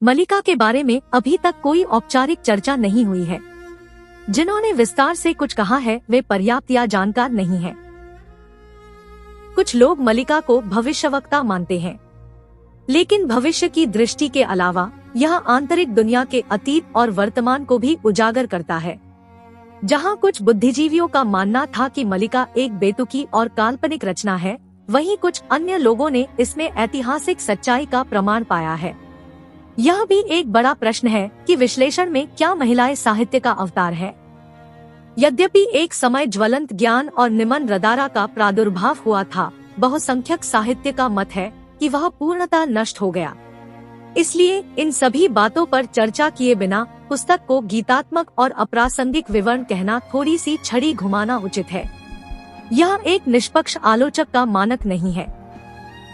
मलिका के बारे में अभी तक कोई औपचारिक चर्चा नहीं हुई है। जिन्होंने विस्तार से कुछ कहा है वे पर्याप्त या जानकार नहीं है। कुछ लोग मलिका को भविष्यवक्ता मानते हैं, लेकिन भविष्य की दृष्टि के अलावा यह आंतरिक दुनिया के अतीत और वर्तमान को भी उजागर करता है। जहां कुछ बुद्धिजीवियों का मानना था कि मलिका एक बेतुकी और काल्पनिक रचना है, वहीं कुछ अन्य लोगों ने इसमें ऐतिहासिक सच्चाई का प्रमाण पाया है। यह भी एक बड़ा प्रश्न है कि विश्लेषण में क्या महिलाएं साहित्य का अवतार है। यद्यपि एक समय ज्वलंत ज्ञान और निमन रदारा का प्रादुर्भाव हुआ था, बहुसंख्यक साहित्य का मत है कि वह पूर्णतः नष्ट हो गया। इसलिए इन सभी बातों पर चर्चा किए बिना पुस्तक को गीतात्मक और अप्रासंगिक विवरण कहना थोड़ी सी छड़ी घुमाना उचित है। यह एक निष्पक्ष आलोचक का मानक नहीं है।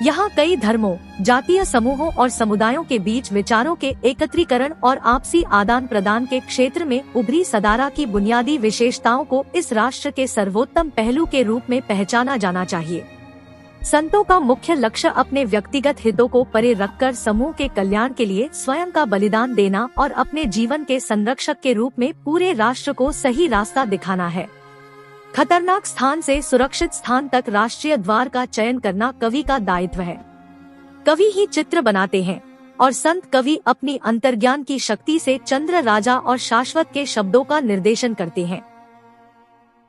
यहाँ कई धर्मों, जातीय समूहों और समुदायों के बीच विचारों के एकत्रीकरण और आपसी आदान प्रदान के क्षेत्र में उभरी सदारा की बुनियादी विशेषताओं को इस राष्ट्र के सर्वोत्तम पहलू के रूप में पहचाना जाना चाहिए। संतों का मुख्य लक्ष्य अपने व्यक्तिगत हितों को परे रखकर समूह के कल्याण के लिए स्वयं का बलिदान देना और अपने जीवन के संरक्षक के रूप में पूरे राष्ट्र को सही रास्ता दिखाना है। खतरनाक स्थान से सुरक्षित स्थान तक राष्ट्रीय द्वार का चयन करना कवि का दायित्व है। कवि ही चित्र बनाते हैं और संत कवि अपनी अंतर्ज्ञान की शक्ति से चंद्र, राजा और शाश्वत के शब्दों का निर्देशन करते हैं।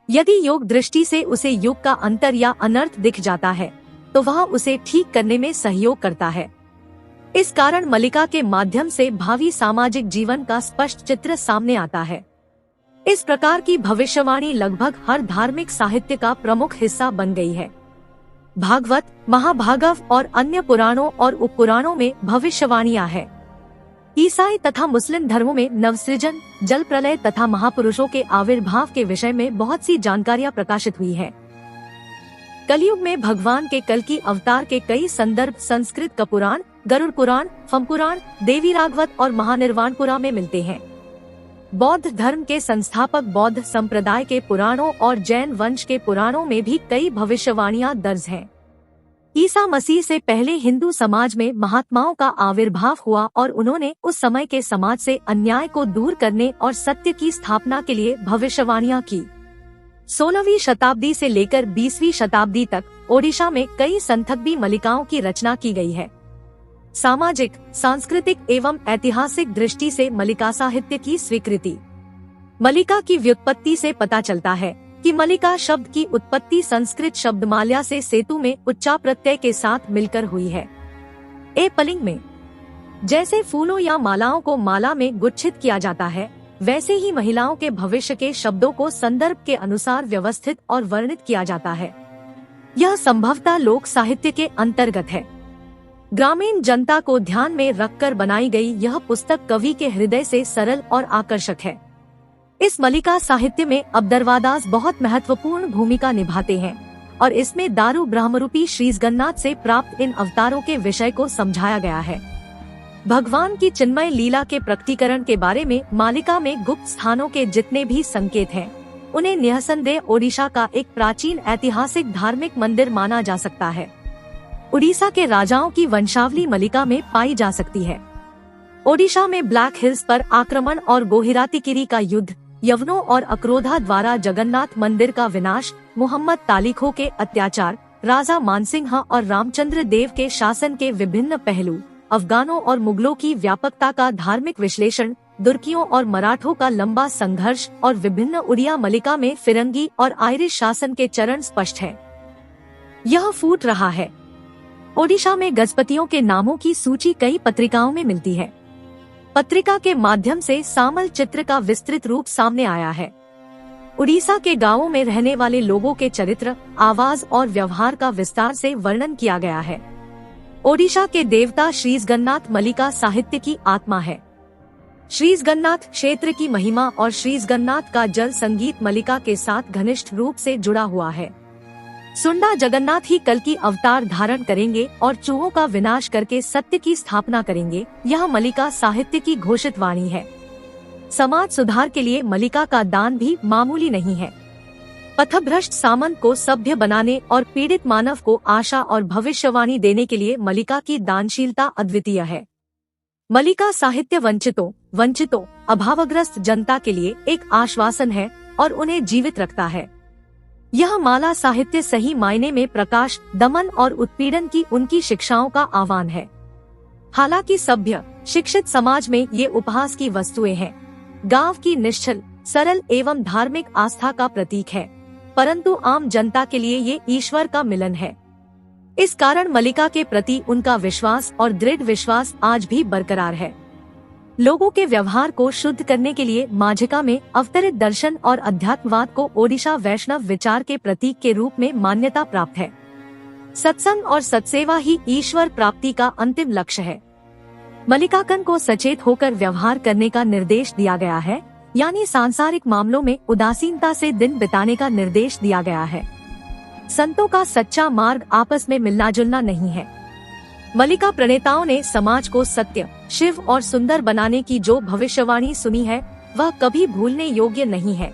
यदि योग दृष्टि से उसे युग का अंतर या अनर्थ दिख जाता है तो वह उसे ठीक करने में सहयोग करता है। इस कारण मलिका के माध्यम से भावी सामाजिक जीवन का स्पष्ट चित्र सामने आता है। इस प्रकार की भविष्यवाणी लगभग हर धार्मिक साहित्य का प्रमुख हिस्सा बन गई है। भागवत, महाभागव और अन्य पुराणों और उपपुराणों में भविष्यवाणियां हैं। ईसाई तथा मुस्लिम धर्मों में नवसृजन, जल प्रलय तथा महापुरुषों के आविर्भाव के विषय में बहुत सी जानकारियां प्रकाशित हुई है। कलयुग में भगवान के कल की अवतार के कई संदर्भ संस्कृत कपुराण, गरुड़ पुराण, फमपुराण, देवी रागवत और महानिर्वाण पुराण में मिलते हैं। बौद्ध धर्म के संस्थापक बौद्ध संप्रदाय के पुराणों और जैन वंश के पुराणों में भी कई भविष्यवाणियां दर्ज हैं। ईसा मसीह से पहले हिंदू समाज में महात्माओं का आविर्भाव हुआ और उन्होंने उस समय के समाज से अन्याय को दूर करने और सत्य की स्थापना के लिए भविष्यवाणियां की। 16वीं शताब्दी से लेकर 20वीं शताब्दी तक ओडिशा में कई संथग्बी मलिकाओं की रचना की गई है। सामाजिक, सांस्कृतिक एवं ऐतिहासिक दृष्टि से मलिका साहित्य की स्वीकृति। मलिका की व्युत्पत्ति से पता चलता है कि मलिका शब्द की उत्पत्ति संस्कृत शब्द माल्या से सेतु में उच्चा प्रत्यय के साथ मिलकर हुई है। ए पलिंग में जैसे फूलों या मालाओं को माला में गुच्छित किया जाता है, वैसे ही महिलाओं के भविष्य के शब्दों को संदर्भ के अनुसार व्यवस्थित और वर्णित किया जाता है। यह संभवतः लोक साहित्य के अंतर्गत है। ग्रामीण जनता को ध्यान में रखकर बनाई गई यह पुस्तक कवि के हृदय से सरल और आकर्षक है। इस मलिका साहित्य में अब्दरवादास बहुत महत्वपूर्ण भूमिका निभाते हैं और इसमें दारू ब्रह्मरूपी श्री जगन्नाथ से प्राप्त इन अवतारों के विषय को समझाया गया है। भगवान की चिन्मय लीला के प्रकटीकरण के बारे में मालिका में गुप्त स्थानों के जितने भी संकेत हैं, उन्हें निःसंदेह ओडिशा का एक प्राचीन ऐतिहासिक धार्मिक मंदिर माना जा सकता है। उड़ीसा के राजाओं की वंशावली मलिका में पाई जा सकती है। ओडिशा में ब्लैक हिल्स पर आक्रमण और गोहिरातिकिरी का युद्ध, यवनों और अक्रोधा द्वारा जगन्नाथ मंदिर का विनाश, मुहम्मद तालिखों के अत्याचार, राजा मानसिंह और रामचंद्र देव के शासन के विभिन्न पहलू, अफगानों और मुगलों की व्यापकता का धार्मिक विश्लेषण, तुर्कियों और मराठों का लंबा संघर्ष और विभिन्न उड़िया मलिका में फिरंगी और आयरिश शासन के चरण स्पष्ट है। यह फूट रहा है। ओडिशा में गजपतियों के नामों की सूची कई पत्रिकाओं में मिलती है। पत्रिका के माध्यम से सामल चित्र का विस्तृत रूप सामने आया है। उड़ीसा के गांवों में रहने वाले लोगों के चरित्र, आवाज और व्यवहार का विस्तार से वर्णन किया गया है। ओडिशा के देवता श्री जगन्नाथ मलिका साहित्य की आत्मा है। श्री जगन्नाथ क्षेत्र की महिमा और श्री जगन्नाथ का जल संगीत मलिका के साथ घनिष्ठ रूप से जुड़ा हुआ है। सुंडा जगन्नाथ ही कल की अवतार धारण करेंगे और चूहों का विनाश करके सत्य की स्थापना करेंगे, यह मलिका साहित्य की घोषित वाणी है। समाज सुधार के लिए मलिका का दान भी मामूली नहीं है। पथभ्रष्ट सामंत को सभ्य बनाने और पीड़ित मानव को आशा और भविष्यवाणी देने के लिए मलिका की दानशीलता अद्वितीय है। मलिका साहित्य वंचितों, अभावग्रस्त जनता के लिए एक आश्वासन है और उन्हें जीवित रखता है। यह माला साहित्य सही मायने में प्रकाश, दमन और उत्पीड़न की उनकी शिक्षाओं का आह्वान है। हालांकि सभ्य, शिक्षित समाज में ये उपहास की वस्तुएं हैं। गांव की निश्चल, सरल एवं धार्मिक आस्था का प्रतीक है, परंतु आम जनता के लिए ये ईश्वर का मिलन है। इस कारण मलिका के प्रति उनका विश्वास और दृढ़ विश्वास आज भी बरकरार है। लोगों के व्यवहार को शुद्ध करने के लिए माझिका में अवतरित दर्शन और अध्यात्मवाद को ओडिशा वैष्णव विचार के प्रतीक के रूप में मान्यता प्राप्त है। सत्संग और सत्सेवा ही ईश्वर प्राप्ति का अंतिम लक्ष्य है। मल्लिकार्जुन को सचेत होकर व्यवहार करने का निर्देश दिया गया है, यानी सांसारिक मामलों में उदासीनता से दिन बिताने का निर्देश दिया गया है। संतों का सच्चा मार्ग आपस में मिलना जुलना नहीं है। मल्लिका प्रणेताओं ने समाज को सत्य, शिव और सुंदर बनाने की जो भविष्यवाणी सुनी है, वह कभी भूलने योग्य नहीं है।